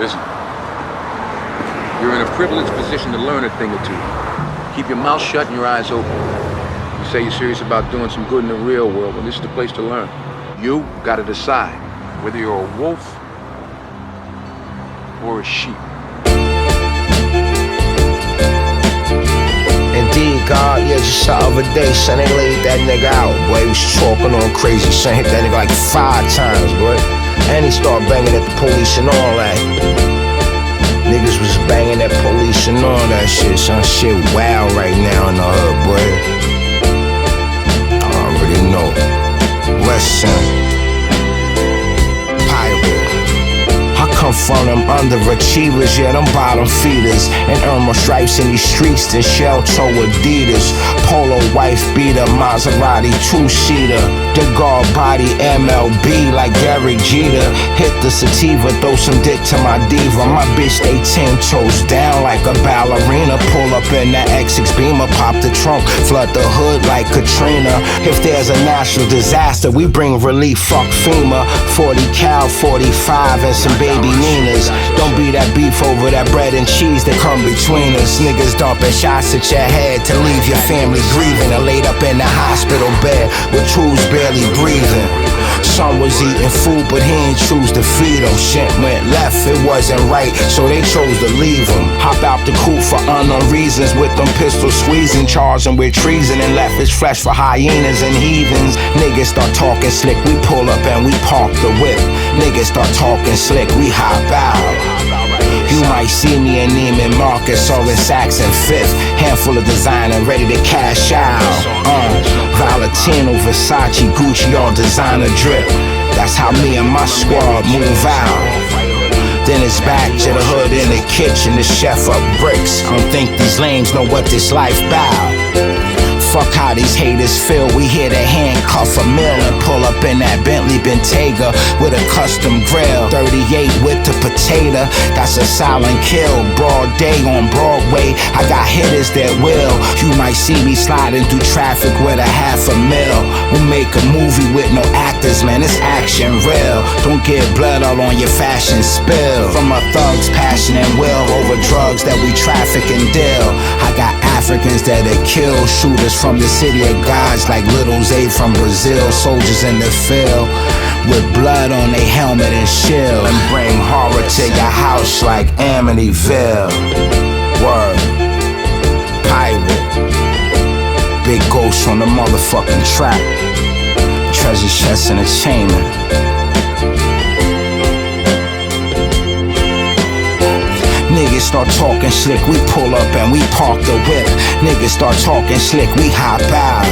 Listen, you're in a privileged position to learn a thing or two. Keep your mouth shut and your eyes open. You say you're serious about doing some good in the real world, well, this is the place to learn. You gotta decide whether you're a wolf or a sheep. Indeed, God, yeah, just the other day, son, they laid that nigga out, boy. He was talking on crazy, son, hit that nigga like 5 times, boy. And he started banging at the police and all that. Niggas was banging at police and all that shit, son. Shit wild right now in the hood, boy. I already know. Listen, pirate. I come from them underachievers, yeah, them bottom feeders. And earn more stripes in these streets than shell toe Adidas. Polo wife beater, Maserati 2-seater. The guard body MLB like Gary Jeter. Hit the sativa, throw some dick to my diva. My bitch stay 10 toes down like a ballerina. Pull up in that X6 Beamer, pop the trunk, flood the hood like Katrina. If there's a national disaster, we bring relief, fuck FEMA. 40 cal, 45 and some baby Ninas. Don't be that beef over that bread and cheese that come between us. Niggas dumping shots at your head to leave your family grieving. And laid up in the hospital bed with tools barely breathing. Son was eating food, but he ain't choose to feed him. Shit went left, it wasn't right, so they chose to leave him. Hop out the coupe for unknown reasons, with them pistols squeezing, charged him with treason, and left his flesh for hyenas and heathens. Niggas start talking slick, we pull up and we park the whip. Niggas start talking slick, we hop out. You might see me in Neiman Marcus or in Saks and Fifth. Handful of designer ready to cash out. Valentino, Versace, Gucci, all designer drip. That's how me and my squad move out. Then it's back to the hood in the kitchen, the chef up bricks. I don't think these lames know what this life bout. Fuck how these haters feel, we here to handcuff a mill and pull up in that Bentley Bentayga with a custom grill. 38 with the potato, that's a silent kill. Broad day on Broadway, I got hitters that will. You might see me sliding through traffic with a $500,000. We make a movie with no actors, man, it's action real. Don't get blood all on your fashion spill. From a thug's passion and will over drugs that we traffic and deal. I got Africans that'll kill shooters from the city of gods like Little Zay from Brazil. Soldiers in the field with blood on their helmet and shield, and bring horror to your house like Amityville. Word. Pirate. Big ghost on the motherfucking track. TreasureChest Entertainment. Niggas start talking slick, we pull up and we park the whip. Niggas start talking slick, we hop out.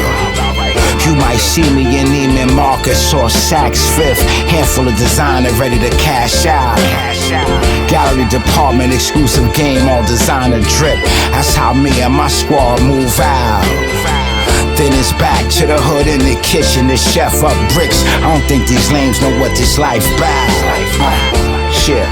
You might see me in Neiman Marcus or Saks Fifth. Handful of designer ready to cash out. Gallery department, exclusive game, all designer drip. That's how me and my squad move out. Then it's back to the hood in the kitchen, the chef up bricks. I don't think these lames know what this life bout. Shit.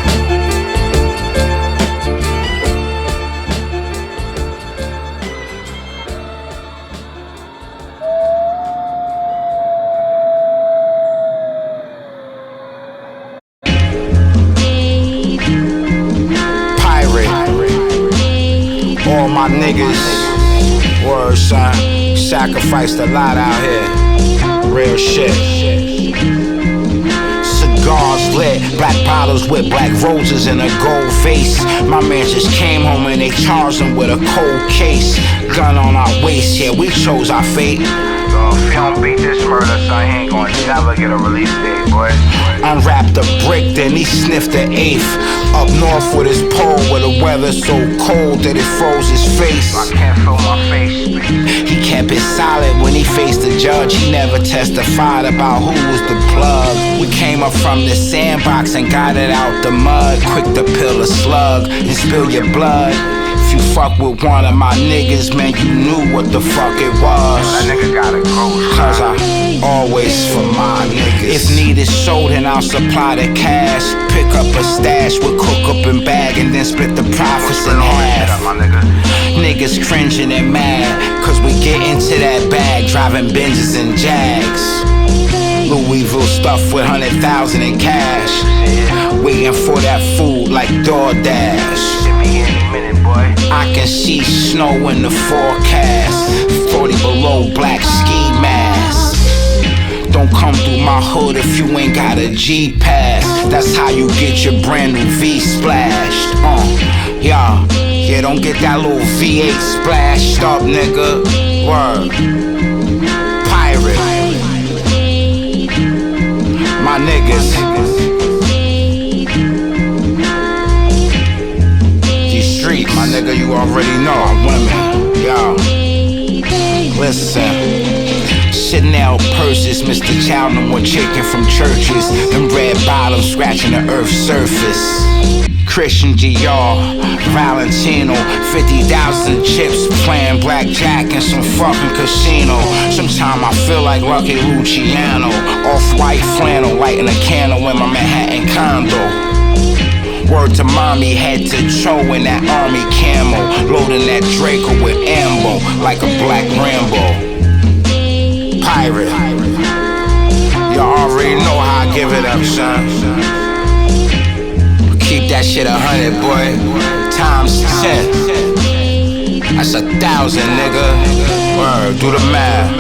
All my niggas, word son, sacrificed a lot out here. Real shit. Cigars lit, black bottles with black roses in a gold face. My man just came home and they charged him with a cold case. Gun on our waist, yeah, we chose our fate. If you don't beat this murder, son, he ain't gonna never get a release date, boy. Unwrapped a brick, then he sniffed the eighth. Up north with his pole, where the weather's so cold that it froze his face. I can't feel my face. He kept it solid when he faced the judge. He never testified about who was the plug. We came up from the sandbox and got it out the mud. Quick to peel a slug and spill your blood. If you fuck with one of my niggas, man, you knew what the fuck it was. That nigga gotta go, cause I always for my niggas. If needed so, then I'll supply the cash. Pick up a stash, we'll cook up and bag, and then split the profits in half. Niggas cringing and mad, cause we get into that bag, driving Benzes and Jags. Louisville stuffed with 100,000 in cash. Waiting for that food like DoorDash. I can see snow in the forecast. 40 below, black ski mask. Don't come through my hood if you ain't got a G-Pass. That's how you get your brand new V splashed. Yeah, don't get that little V8 splashed up, nigga. Word. Pirate. My niggas. These streets, my nigga, you already know. Women, yo. Listen. Chanel purses, Mr. Chow, no more chicken from churches. Them red bottoms scratching the earth's surface. Christian Dior, Valentino, 50,000 chips, playing blackjack in some fucking casino. Sometimes I feel like Lucky Luciano, off-white flannel, lighting a candle in my Manhattan condo. Word to mommy, head to toe in that army camo, loading that Draco with ammo, like a black Rambo. Pirate. You already know how I give it up, son. Keep that shit 100, boy. Times 10. That's 1,000, nigga. Word, do the math.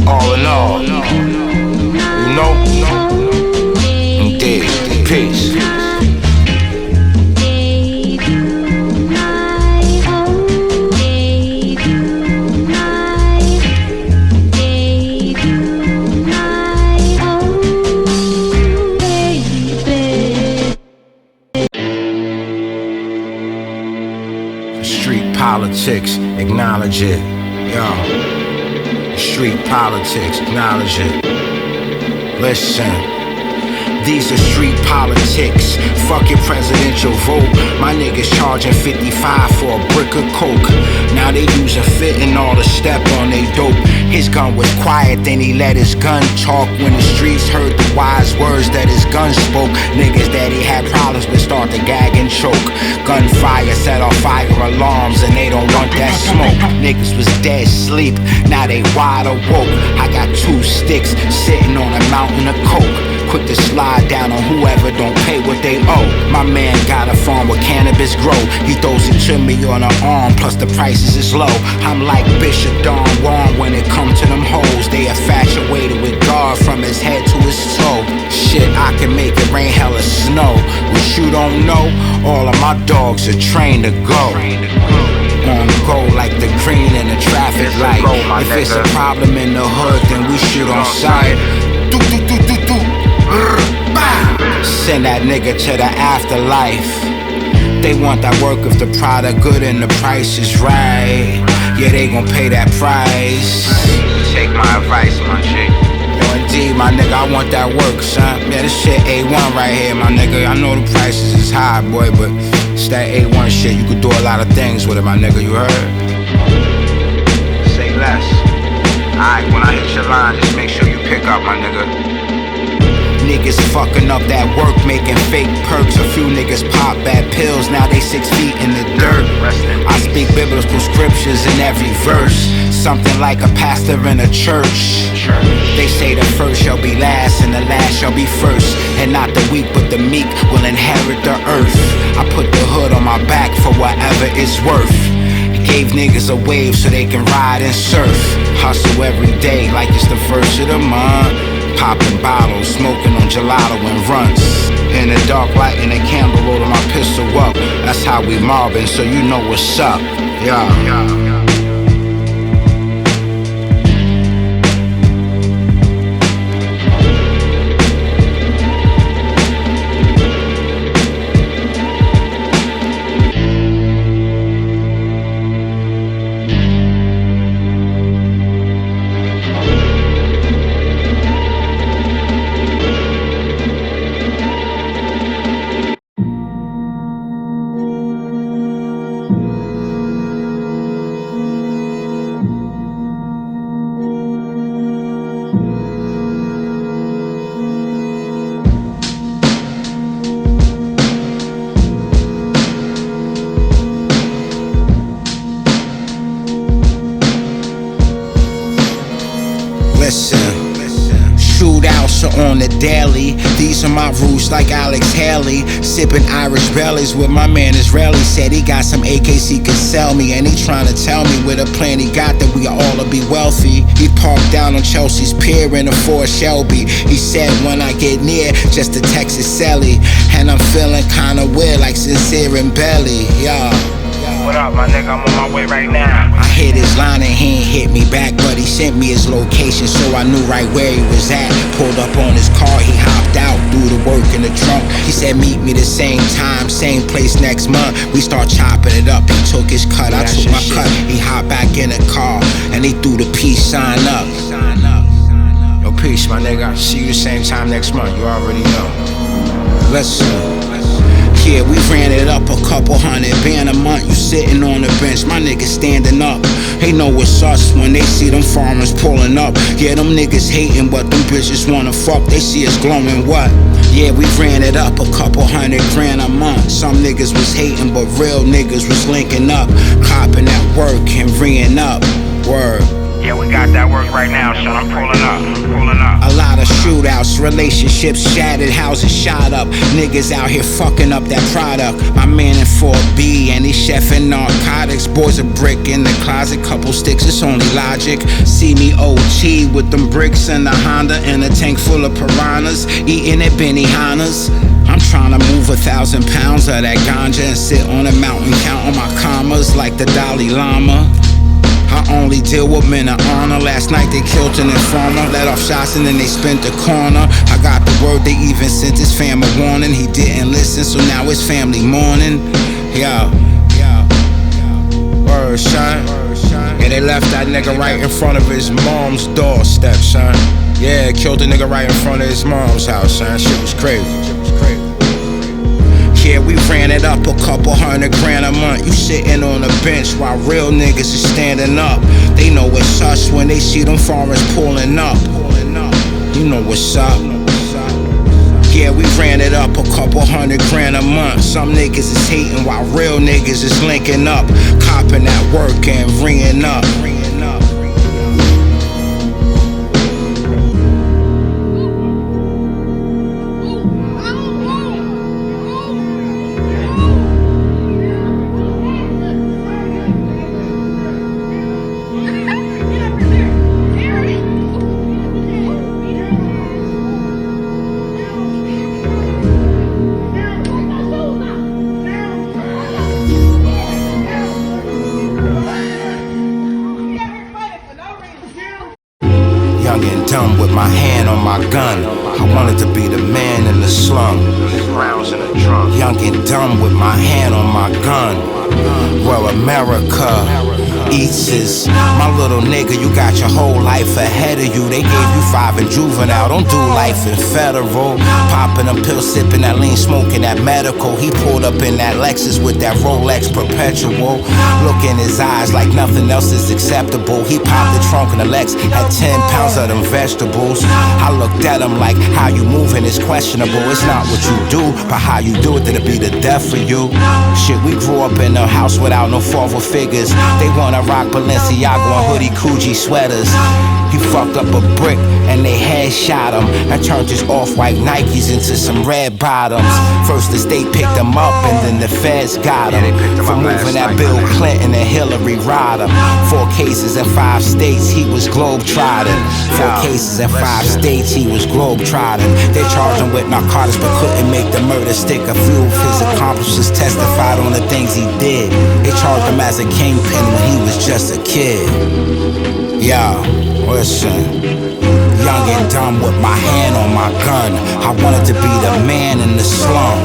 All in all, you know? Indeed. Peace. Politics, acknowledge it. Yo, street politics, acknowledge it. Listen. These are street politics. Fuck your presidential vote. My niggas charging 55 for a brick of coke. Now they using fit and all to step on they dope. His gun was quiet, then he let his gun talk. When the streets heard the wise words that his gun spoke, niggas that he had problems with start to gag and choke. Gunfire set off fire alarms and they don't want that smoke. Niggas was dead sleep, now they wide awoke. I got 2 sticks sitting on a mountain of coke. Quick to slide down on whoever don't pay what they owe. My man got a farm where cannabis grow. He throws it to me on an arm, plus the prices is low. I'm like Bishop Don Juan when it comes to them hoes. They infatuated with God from his head to his toe. Shit, I can make it rain, hell or snow. What you don't know, all of my dogs are trained to go. On go like the green in the traffic light. If it's a problem in the hood, then we shoot on sight. Do do do do do. Send that nigga to the afterlife. They want that work if the product good and the price is right. Yeah, they gon' pay that price. Take my advice, my G. Yo, indeed, my nigga, I want that work, son. Yeah, this shit A1 right here, my nigga. I know the prices is high, boy, but it's that A1 shit. You could do a lot of things with it, my nigga, you heard? Say less. Alright, when I hit your line, just make sure you pick up, my nigga. Niggas fucking up that work, making fake perks. A few niggas pop bad pills, now they 6 feet in the dirt. I speak biblical scriptures in every verse, something like a pastor in a church. They say the first shall be last and the last shall be first. And not the weak but the meek will inherit the earth. I put the hood on my back for whatever it's worth. Gave niggas a wave so they can ride and surf. Hustle every day like it's the first of the month. Popping bottles, smoking on gelato and runts. In the dark, lighting a candle, loading my pistol up. That's how we mobbing, so you know what's up. Yeah. house or on the daily. These are my roots like Alex Haley. Sipping Irish bellies with my man Israeli. Said he got some AKs he could sell me, and he trying to tell me with a plan he got that we all to be wealthy. He parked down on Chelsea's Pier in a Ford Shelby. He said when I get near, just a Texas Sally. And I'm feeling kinda weird like Sincere and Belly, yeah. What up, my nigga? I'm on my way right now. I hit his line and he ain't hit me back, but he sent me his location, so I knew right where he was at. Pulled up on his car, he hopped out, threw the work in the trunk. He said meet me the same time, same place next month. We start chopping it up, he took his cut, I took my cut. He hopped back in the car, and he threw the peace sign up. Yo, peace, my nigga. See you the same time next month, you already know. Listen. Yeah, we ran it up a couple hundred band a month. You sitting on the bench, my niggas standing up. They know it's us when they see them farmers pulling up. Yeah, them niggas hating, but them bitches wanna fuck. They see us glowing what? Yeah, we ran it up a couple $100,000 a month. Some niggas was hating, but real niggas was linking up, copping that work and ringing up. Word. Yeah, we got that work right now, son. I'm pulling up. A lot of shootouts, relationships shattered, houses shot up. Niggas out here fucking up that product. My man in 4B and he's chefing narcotics. Boys a brick in the closet, couple sticks, it's only logic. See me OG with them bricks and the Honda and a tank full of piranhas, eating at Benihana's. I'm tryna move 1,000 pounds of that ganja and sit on a mountain counting my commas like the Dalai Lama. I only deal with men of honor. Last night they killed an informer, let off shots and then they spent the corner. I got the word, they even sent his fam a warning. He didn't listen, so now his family mourning. Yeah. Word, son. Yeah, they left that nigga right in front of his mom's doorstep, son. Yeah, killed a nigga right in front of his mom's house, son. Shit was crazy. Yeah, we ran it up a couple $100,000 a month. You sitting on a bench while real niggas is standing up. They know it's us when they see them farmers pulling up. You know what's up. Yeah, we ran it up a couple $100,000 a month. Some niggas is hating while real niggas is linking up, copping that work and ringing up. Young and dumb with my hand on my gun. I wanted to be the man in the slum. Rounds in the trunk. Young and dumb with my hand on my gun. Where America eats is. My little nigga, you got your whole life ahead of you. They gave you 5 in juvenile, don't do life in federal. Popping them pills, sipping that lean, smoking that medical. He pulled up in that Lexus with that Rolex Perpetual. Look in his eyes like nothing else is acceptable. He popped the trunk in the Lex, had 10 pounds of them vegetables. I looked at him like, how you moving is questionable. It's not what you do, but how you do it, that'll be the death for you. Shit, we grew up in a house without no father figures. They wanna rock Balenciaga and hoodie Coogee sweaters. He fucked up a brick and they headshot him and turned his off-white Nikes into some red bottoms. First the state picked him up and then the feds got him for moving that Bill Clinton and Hillary Rodham. 4 cases in 5 states, he was globe-trotting. 4 cases in 5 states, he was globe-trotting. They charged him with narcotics but couldn't make the murder stick. A few of his accomplices testified on the things he did. They charged him as a kingpin when he was just a kid. Yeah, listen. Young and dumb with my hand on my gun. I wanted to be the man in the slum.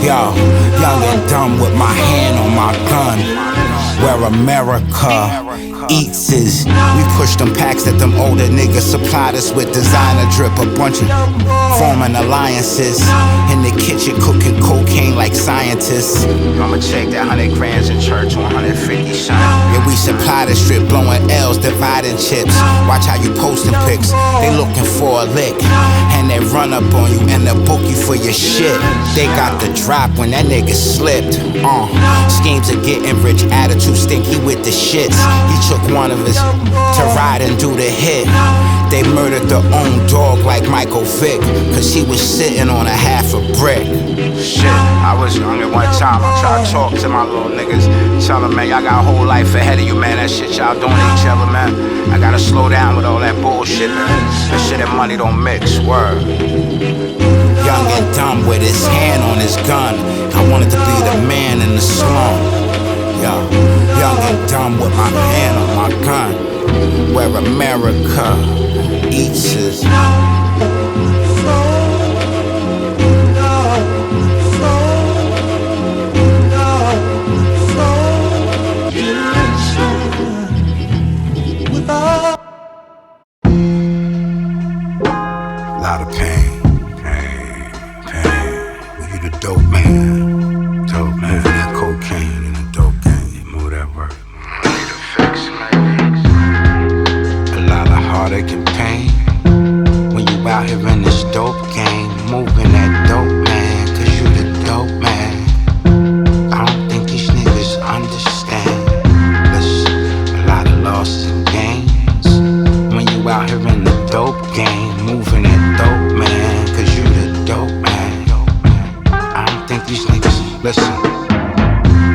Yo, young and dumb with my hand on my gun. Where America eats is. We pushed them packs that them older niggas supplied us with designer drip. A bunch of forming alliances in the kitchen cooking cocaine like scientists. I'ma check that 100 grams in church, 150 shine. Yeah, we supply the strip, blowing L's, dividing chips. Watch how you posting pics. They looking for a lick and they run up on you and they book you for your shit. They got the drop when that nigga slipped. Schemes of getting rich, attitude stinky with the shits. He took one of his to ride and do the hit. they murdered their own dog like Michael Vick, cause he was sitting on a half a brick. Shit, I was young at one time. I tried to talk to my little niggas, tell them, man, y'all got a whole life ahead of you, man. That shit y'all doing to each other, man. I gotta slow down with all that bullshit, man. That shit and money don't mix, word. Young and dumb with his hand on his gun. I wanted to be the man in the slum. Yeah, young and dumb with my hand on my gun. Where America eats his lot of pain. You the dope man. Dope man. Moving that cocaine in the dope game. Move that work. Need a fix, a lot of heartache and pain. When you out here in this dope game. Moving that dope man. Cause you the dope man. I don't think these niggas understand. Listen, a lot of losses and gains. When you out here in the dope game. Moving that dope man, cause you the dope man. I don't think these niggas, listen.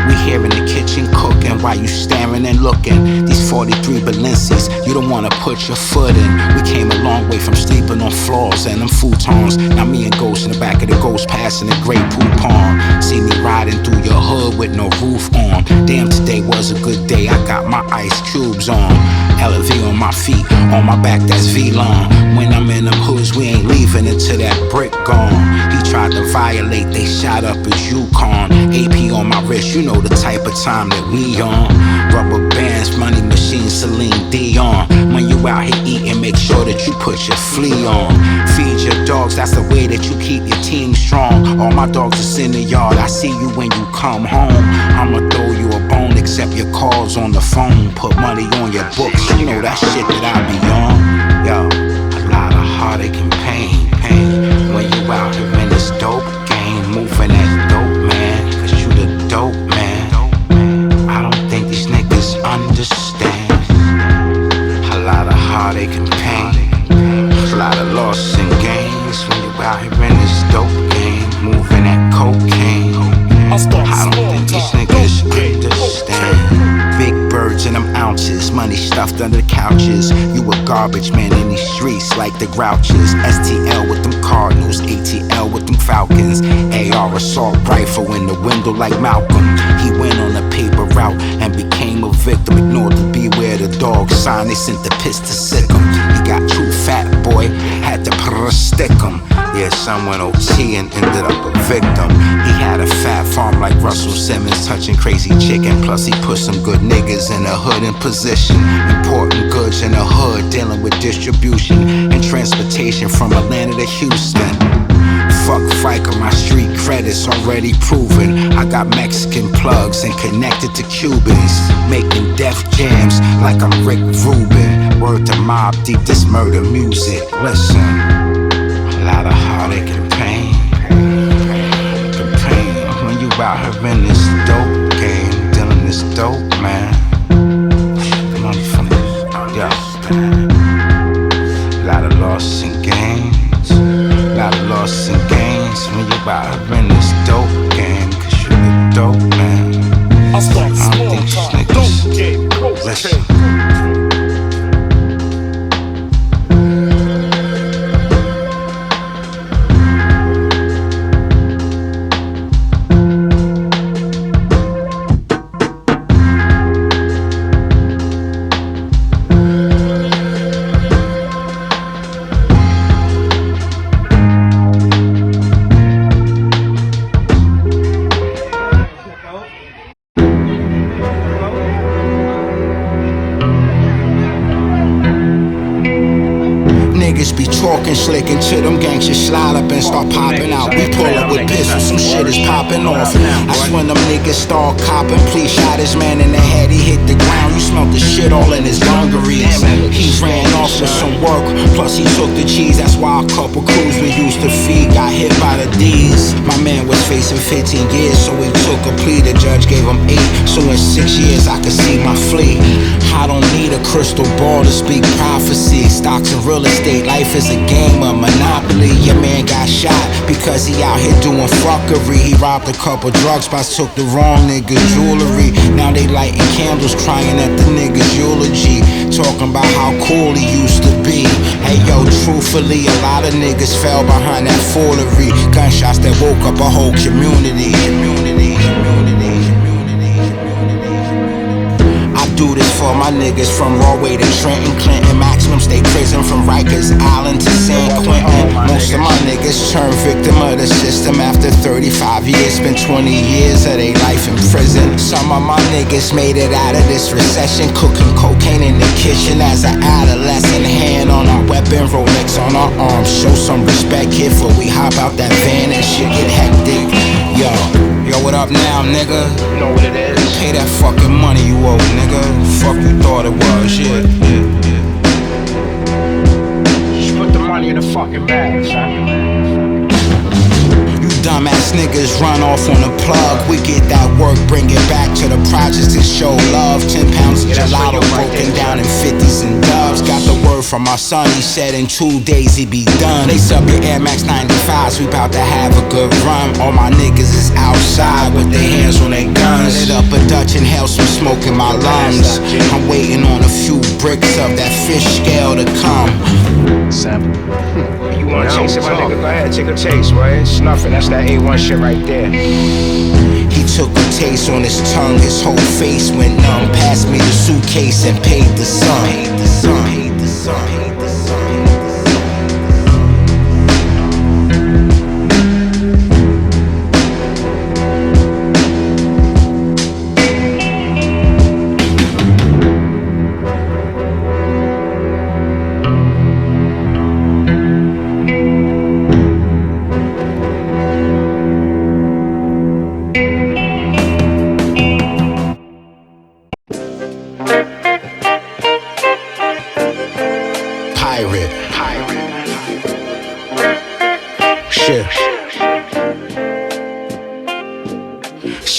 We here in the kitchen cooking while you staring and looking. These 43 Balenci's, you don't wanna put your foot in. We came a long way from sleeping on floors and them futons. Now me and Ghost in the back of the Ghost passing a great poupon. See me riding through your hood with no roof on. Damn, today was a good day, I got my ice cubes on. LV on my feet, on my back that's V-Long. When I'm in them hoods, we ain't leaving until that brick gone. He tried to violate, they shot up his Yukon. AP on my wrist, you know the type of time that we on. Rubber bands, money machine, Celine Dion. When you out here eating, make sure that you put your flea on. Feed your dogs, that's the way that you keep your team strong. All my dogs is in the yard, I see you when you come home. I'ma throw you a bone, accept your calls on the phone. Put money on your books, you know that shit that I be on. Yo, a lot of heartache and pain. When you out here in this dope game, moving that dope man, cause you the dope man. I don't think these niggas understand. A lot of heartache and pain, a lot of losses and gains. When you out here in this dope game, moving that cocaine. I don't think these niggas understand. Big birds and them ounces, money stuffed under the couches. You a garbage man in these streets like the Grouches. STL with them Cardinals, ATL with them Falcons. AR assault rifle in the window like Malcolm. He went on a paper route and became a victim. Ignored the beware the dog sign, they sent the piss to sick him. He got too fat, boy, had to stick him. Yeah, son went OT and ended up a victim. He had a fat farm like Russell Simmons, touching crazy chicken. Plus he put some good niggas in the hood in position. Importing goods in the hood, dealing with distribution and transportation from Atlanta to Houston. Fuck FICA, my street credit's already proven. I got Mexican plugs and connected to Cubans, making death jams like I'm Rick Rubin. Word to Mob Deep, this murder music. Listen, a lot of heartache and pain. The pain when you out here in this dope game, dealing this dope, man. Money from this, yeah. A lot of losses and gains. A lot of losses and gains when you out here in this dope game, cause you the dope, man. I don't think these niggas listen. Niggas be talking slick until them gangsters slide up and start popping out. We pull up with pistols, some shit is popping off. That's when them niggas start copping. Please shot his man in the head, he hit the ground. You smelled the shit all in his dungarees. He ran off with some work, plus he took the cheese. That's why a couple crews we used to feed got hit by the D's. My man was facing 15 years, so he took a plea. The judge gave him 8, so in 6 years I could see my flee. I don't need a crystal ball to speak prophecy. Stocks and real estate, life is a game of Monopoly. Your man got shot because he out here doing fuckery. He robbed a couple drug spots, took the wrong nigga jewelry. Now they lighting candles, crying at the nigga's eulogy, talking about how cool he used to be. Hey yo, truthfully, a lot of niggas fell behind that foolery. Gunshots that woke up a whole community. Do this for my niggas from Rawway to Trenton, Clinton, Maximum State Prison, from Rikers Island to San Quentin. Most of my niggas turned victim of the system after 35 years, spent 20 years of their life in prison. Some of my niggas made it out of this recession, cooking cocaine in the kitchen as an adolescent. Hand on our weapon, Rolex on our arms. Show some respect, kid, before we hop out that van and shit get hectic. Yo, what up now, nigga? You know what it is. Pay that fucking money you owe, nigga. Fuck you thought it was, yeah. Just put the money in the fucking bag, son. You dumbass niggas run off on the plug. We get that work, bring it back to the projects to show love. 10 pounds of gelato broken down in 50s and dubs. Got the word from our son, he said in 2 days he'd be done. Lace up your Air Max 95s, we bout to have a good run. All my niggas is outside with their hands on their guns. Lit up a Dutch, inhale some smoke in my lungs. I'm waiting on a few bricks of that fish scale to come. Sample. You wanna taste it, my nigga? Go ahead, take a taste, right? Snuffing, that's that A1 shit right there. He took a taste on his tongue, his whole face went numb. Passed me the suitcase and paid the sum. Paid the sum, paid the sum, paid the sum.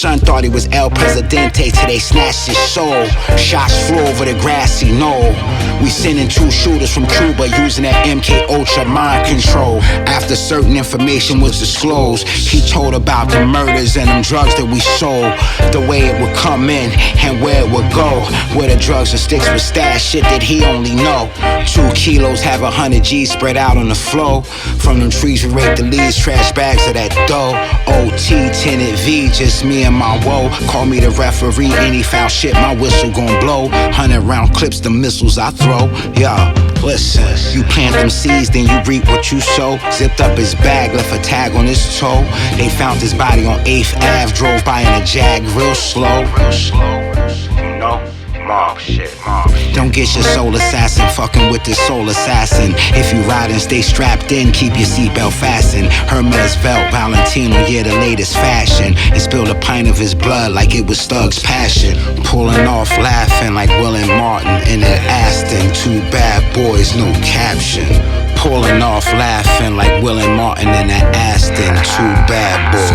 Son thought he was El Presidente till they snatched his soul. Shots flew over the grassy knoll. We sending 2 shooters from Cuba using that MK Ultra mind control. After certain information was disclosed, he told about the murders and them drugs that we sold, the way it would come in and where it would go, where the drugs and sticks would stash, shit that he only know. 2 kilos have 100 G's spread out on the floor. From them trees we rake the leaves, trash bags of that dough. OT, tenant V, just me and my woe. Call me the referee, any foul shit, my whistle gon' blow. 100-round clips, the missiles I throw. Yo, listen, you plant them seeds, then you reap what you sow. Zipped up his bag, left a tag on his toe. They found his body on 8th Ave, drove by in a Jag real slow. You know? Mob shit, mob shit. Don't get your soul assassin fucking with this soul assassin. If you ride and stay strapped in, keep your seatbelt fastened. Hermes belt, Valentino, yeah, the latest fashion. And spilled a pint of his blood like it was Thug's passion. Pulling off laughing like Will and Martin in an Aston. 2 bad boys, no caption. Pulling off laughing like Will and Martin in an Aston. 2 bad boys.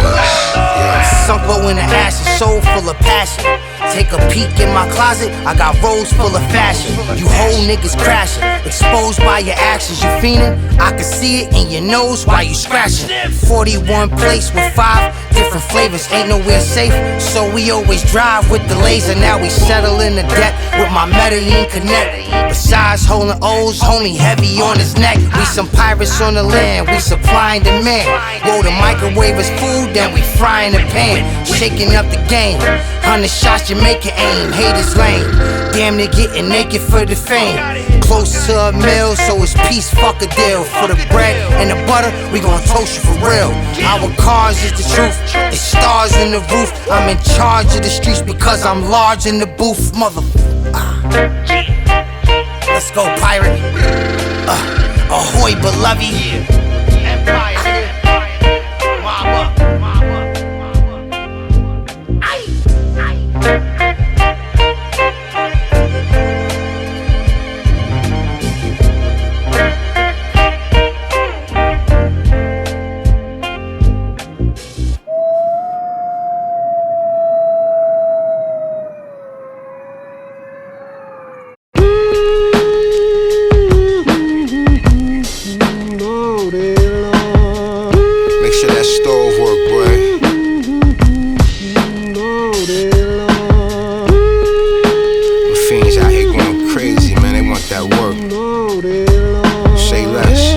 Yeah. Sunko in the ashes, soul full of passion. Take a peek in my closet, I got rolls full of fashion. You whole niggas crashing, exposed by your actions. You fiendin', I can see it in your nose while you scratching. 41 plates with 5 different flavors, ain't nowhere safe, so we always drive with the laser. Now we settle in the deck with my Medellin Connect. Besides holding O's, homie heavy on his neck. We some pirates on the land, we supplying demand. Whoa, the microwave is food, then we frying the pan. Shaking up the game, 100 shots you make it aim. Haters lame, damn near getting naked for the fame. Close to a meal, so it's peace, fuck a deal. For the bread and the butter, we gon' toast you for real. Our cars is the truth, it's stars in the roof. I'm in charge of the streets because I'm large in the booth, Let's go, pirate. Ahoy, beloved. Empire. Mob up. Make sure that stove work, boy. The fiends out here going crazy, man. They want that work. Say less.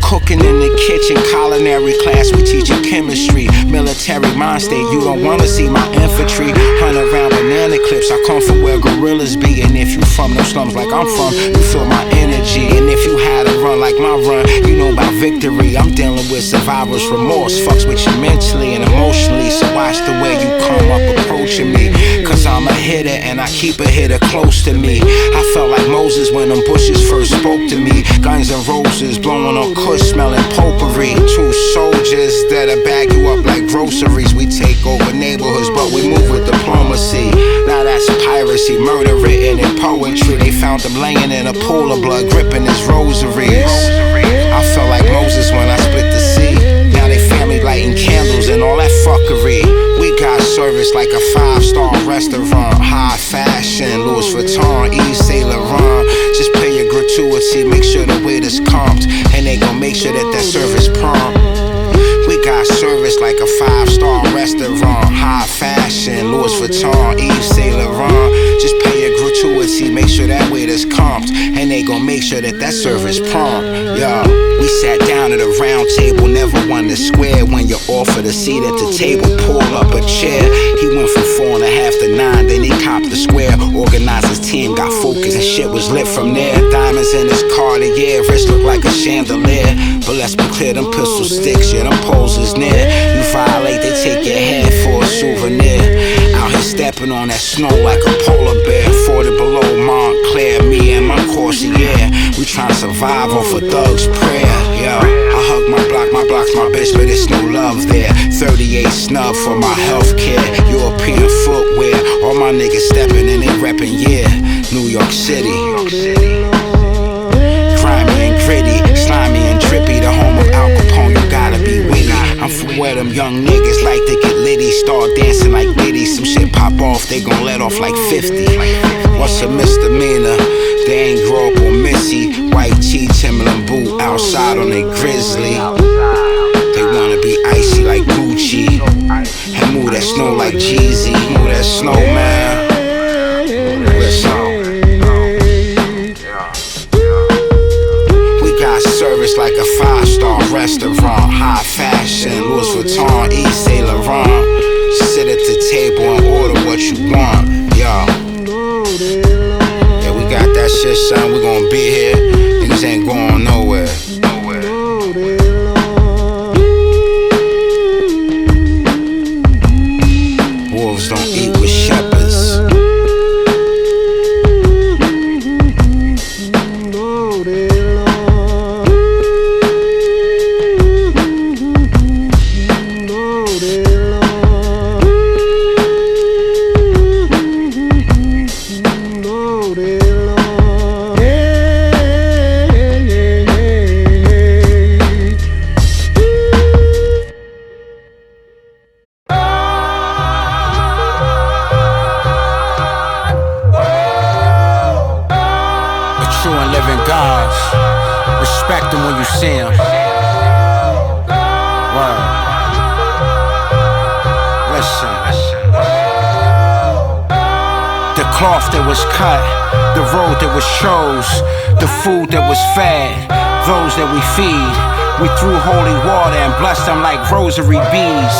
Cooking in the kitchen, culinary class, we teaching chemistry. Military mind state, you don't wanna see my infantry. Hunt around banana clips, I come from where gorillas be. And if you from those slums like I'm from, you feel my energy. And if you had a run like my run, you know about victory. I'm dealing with survivor's remorse, fucks with you mentally and emotionally. So watch the way you come up approaching me, cause I'm a hitter and I keep a hitter close to me. I felt like Moses when them bushes first spoke to me. Guns and roses, blowing on kush, smelling potpourri. Two soldiers that'll bag you up like groceries. We take over neighborhoods, but we move with diplomacy. Now that's piracy, murder written in poetry. They found him laying in a pool of blood, gripping his rosaries. I felt like Moses when I split the sea. Now they family lighting candles and all that fuckery. We got service like a 5-star restaurant. High fashion, Louis Vuitton, Yves Saint Laurent. Just pay your gratuity, make sure the waiter's comped, and they gon' make sure that service prompt. We got service like a 5-star restaurant. High fashion, Louis Vuitton, Yves Saint Laurent. Just pay your gratuity, make sure that waiter's comped, and they gon' make sure that service prompt. Yo, we sat down at a round table, never won the square. When you offered a seat at the table, pull up a chair. He went from 4.5 to 9, then he copped the square. Organized his team, got focused, and shit was lit from there. Diamonds in his Cartier, wrist look like a chandelier. But let's be clear, them pistol sticks, yeah, them poles is near. You violate, they take your head for a souvenir. Out here stepping on that snow like a polar bear. 40 below Montclair, me and my Corsair. We tryna survive off a thug's prayer, yo. I hug my block's my bitch, but it's no love there. 38 snub for my healthcare. European footwear, all my niggas stepping and they reppin', yeah. New York City. Grimy and gritty, slimy and drippy. The home of Al Capone, you gotta be witty. I'm from where them young niggas like to get litty. Start dancing like Diddy. Some shit pop off, they gon' let off like 50. What's a misdemeanor? They ain't grow up on Missy. White tee, Timberland boot, outside on they Grizzly. They wanna be icy like Gucci, and move that snow like Jeezy. Move that snow, man. We got service like a 5-star restaurant. High fashion, Louis Vuitton, Yves Saint Laurent. Sit at the table and order what you want, yo. Yeah, we got that shit, son. We gon' be here. Niggas ain't going nowhere. Wolves don't eat with shepherds. Respect them when you see them. Word. Listen. The cloth that was cut, the road that was chose, the food that was fed, those that we feed. We threw holy water and blessed them like rosary beads.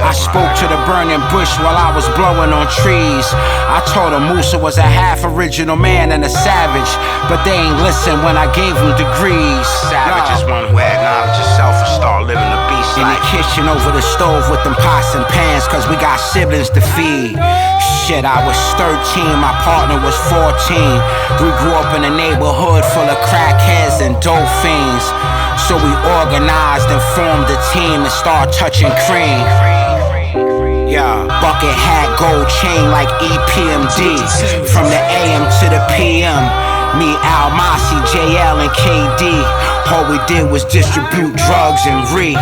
I spoke to the burning bush while I was blowing on trees. I told them Musa was a half original man and a savage, but they ain't listen when I gave them degrees. Savage is one who acknowledge yourself and start living the beast life. In the kitchen over the stove with them pots and pans, cause we got siblings to feed. Shit, I was 13, my partner was 14. We grew up in a neighborhood full of crackheads and dope fiends. So we organized and formed a team and started touching cream. Yeah, bucket hat, gold chain like EPMD. From the AM to the PM. Me, Al Masi, JL, and KD. All we did was distribute drugs and re.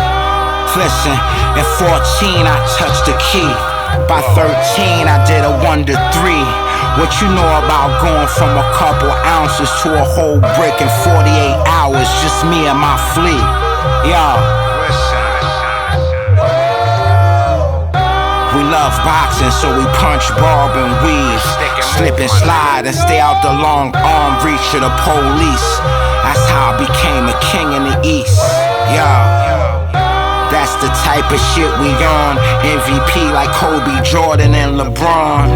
Listen, at 14 I touched the key. By 13, I did a 1 to 3. What you know about going from a couple ounces to a whole brick in 48 hours? Just me and my fleet. Yo. We love boxing, so we punch, barb, and weave. Slip and slide and stay out the long arm reach of the police. That's how I became a king in the East. That's the type of shit we on. MVP like Kobe, Jordan, and LeBron.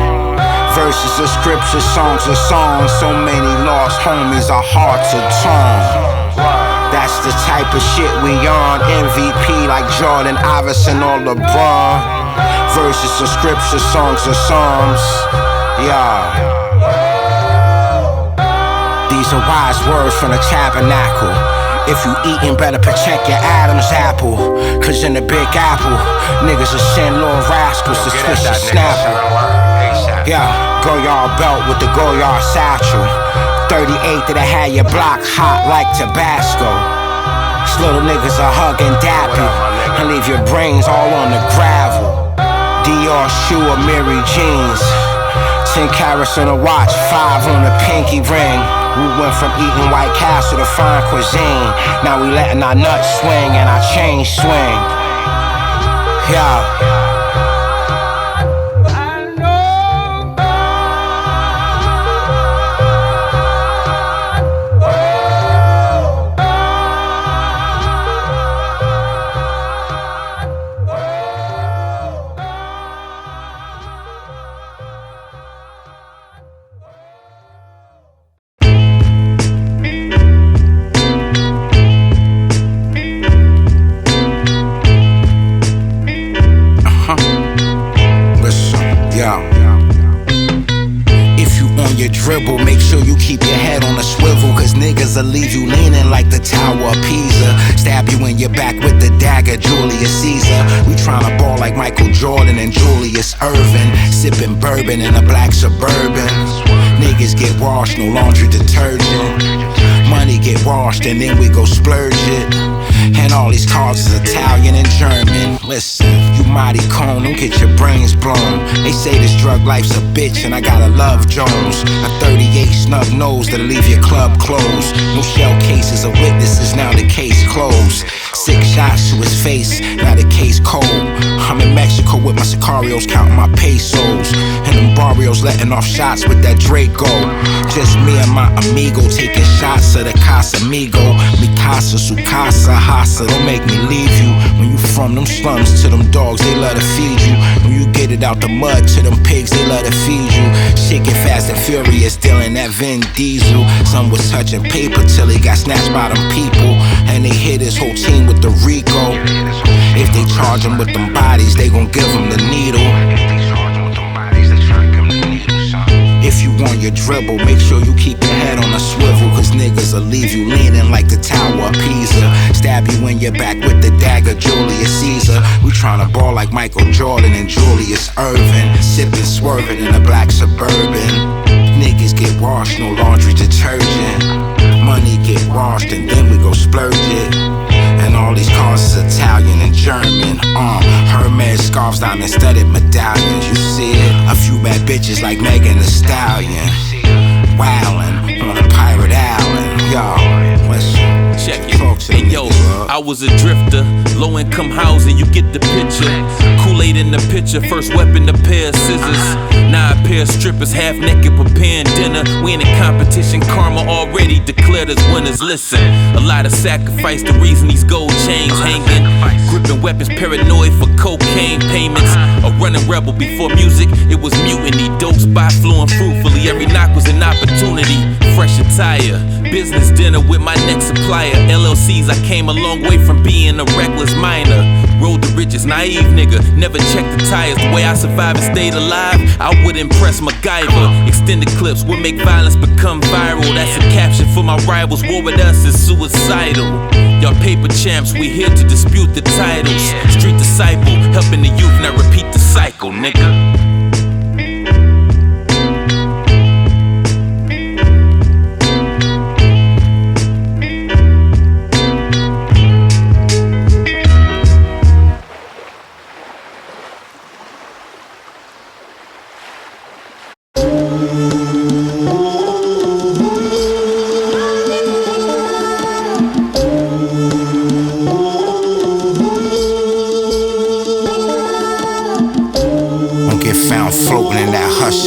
Verses of scripture, songs of songs. So many lost homies are hard to turn. That's the type of shit we on. MVP like Jordan, Iverson, or LeBron. Verses of scripture, songs of psalms. These are wise words from the tabernacle. If you eatin', better protect your Adam's apple. Cause in the Big Apple, niggas will send little rascals to twist your snapple. Goyard belt with the Goyard satchel. 38 that I had your block hot like Tabasco. These little niggas are hugging dap you and leave your brains all on the gravel. Dior shoe or Mary jeans. 10 carats on a watch, 5 on the pinky ring. We went from eating White Castle to fine cuisine. Now we letting our nuts swing and our chains swing. Dribble, make sure you keep your head on a swivel, cause niggas will leave you leaning like the Tower of Pisa. Stab you in your back with the dagger, Julius Caesar. We tryna ball like Michael Jordan and Julius Erving. Sipping bourbon in a black Suburban. Niggas get washed, no laundry detergent. Money get washed and then we go splurge it. And all these cars is Italian and German. Listen, you mighty cone, don't get your brains blown. They say this drug life's a bitch and I gotta love Jones. A 38 snub nose that'll leave your club closed. No shell cases of witnesses, now the case closed. 6 shots to his face, now the case cold. I'm in Mexico with my sicarios counting my pesos. And them barrios letting off shots with that Draco. Just me and my amigo taking shots of the Casamigo. Mi casa, su casa, hasa, don't make me leave you. When you from them slums to them dogs, they love to feed you. When you get it out the mud to them pigs, they love to feed you. Shit get fast and furious, dealing that Vin Diesel. Some was touching paper till he got snatched by them people. And they hit his whole team with the Rico. If they charge him with them bodies, they gon' give him the needle. If you want your dribble, make sure you keep your head on a swivel, cause niggas will leave you leaning like the Tower of Pisa. Stab you in your back with the dagger, Julius Caesar. We tryna ball like Michael Jordan and Julius Erving. Sipping, swerving in a black Suburban. Niggas get washed, no laundry detergent. Money get washed and then we go splurge it. And all these cars is Italian and German. Hermes scarves, diamond studded medallions. You see it? A few bad bitches like Megan Thee Stallion. Wildin' on a pirate island. Y'all, check it. Hey yo, I was a drifter, low income housing, you get the picture. Kool-Aid in the picture, first weapon a pair of scissors. Now a pair of strippers half naked preparing dinner. We in a competition, karma already declared us winners. Listen, a lot of sacrifice, the reason these gold chains hanging. Gripping weapons, paranoid for cocaine payments. A running rebel before music, it was mutiny. Dope spot flowing fruitfully, every knock was an opportunity. Fresh attire, business dinner with my next supplier. LLCs, I came a long way from being a reckless minor. Road to riches, naive nigga, never checked the tires. The way I survived and stayed alive, I would impress MacGyver. Extended clips would make violence become viral. That's a caption for my rivals, war with us is suicidal. Y'all paper champs, we here to dispute the titles. Street disciple, helping the youth not repeat the cycle, nigga.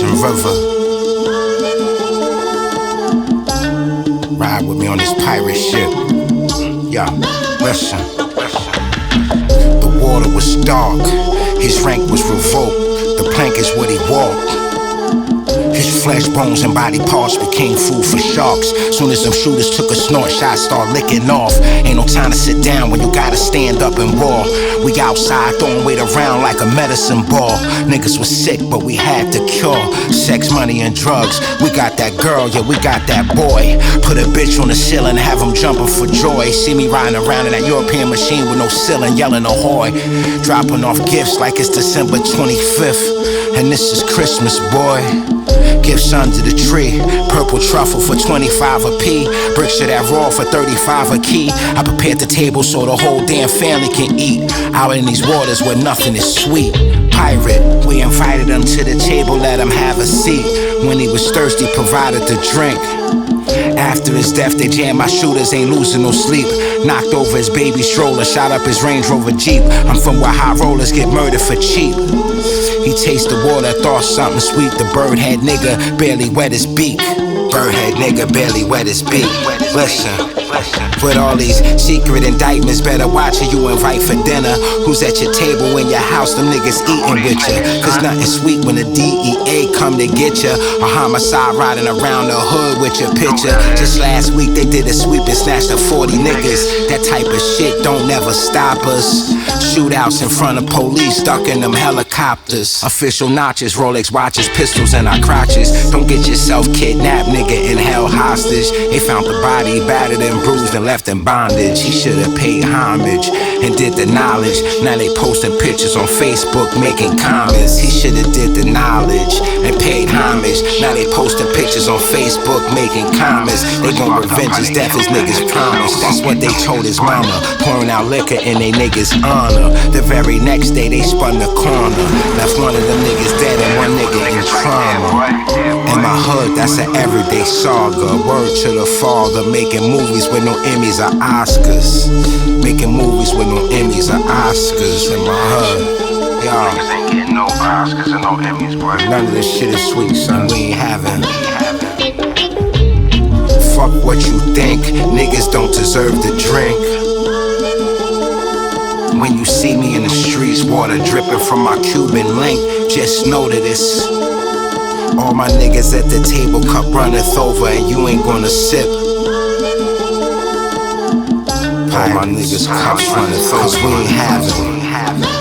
Hudson River. Ride with me on this pirate ship. Yeah, listen. The water was dark, his rank was revoked. The plank is what he walked. His flesh, bones, and body parts became food for sharks. Soon as them shooters took a snort, shots start licking off. Ain't no time to sit down when you gotta stand up and roar. We outside throwing weight around like a medicine ball. Niggas was sick, but we had to cure. Sex, money, and drugs. We got that girl, yeah, we got that boy. Put a bitch on the ceiling, have him jumping for joy. See me riding around in that European machine with no ceiling, yelling ahoy. Dropping off gifts like it's December 25th. And this is Christmas, boy. Gifts under the tree, purple truffle for 25 a p. Bricks of that raw for 35 a key. I prepared the table so the whole damn family can eat. Out in these waters where nothing is sweet. Pirate, we invited him to the table, let him have a seat. When he was thirsty, provided the drink. After his death, they jammed my shooters, ain't losing no sleep. Knocked over his baby stroller, shot up his Range Rover Jeep. I'm from where high rollers get murdered for cheap. He tasted the water, thought something sweet. The bird-head nigga barely wet his beak. Bird-head nigga barely wet his beak. Listen, with all these secret indictments, better watch who you invite for dinner. Who's at your table in your house, them niggas eating with ya. Cause nothing sweet when the DEA come to get ya. A homicide riding around the hood with your picture. Just last week they did a sweep and snatched up 40 niggas. That type of shit don't never stop us. Shootouts in front of police, stuck in them helicopters. Official notches, Rolex watches, pistols in our crotches. Don't get yourself kidnapped, nigga, and held hostage. They found the body battered and bruised and left in bondage. He should've paid homage and did the knowledge. Now they posting pictures on Facebook making comments. He should've did the knowledge and paid homage. Now they posting pictures on Facebook making comments. They gon' revenge his death, his niggas promise. That's what they told his mama, pouring out liquor in they niggas' honor. The very next day they spun the corner, left one of them niggas dead and one nigga in trauma. In my hood, that's an everyday saga. Word to the father, making movies with no Emmys or Oscars. Making movies with no Emmys or Oscars in my hood. Y'all Niggas ain't getting no Oscars and no Emmys, boy. none of this shit is sweet, son. We ain't having. Fuck what you think, niggas don't deserve to drink. When you see me in the streets, water dripping from my Cuban link, just know that it's all my niggas at the table, cup runneth over and you ain't gonna sip. All my niggas cups runneth over, 'cause we ain't having.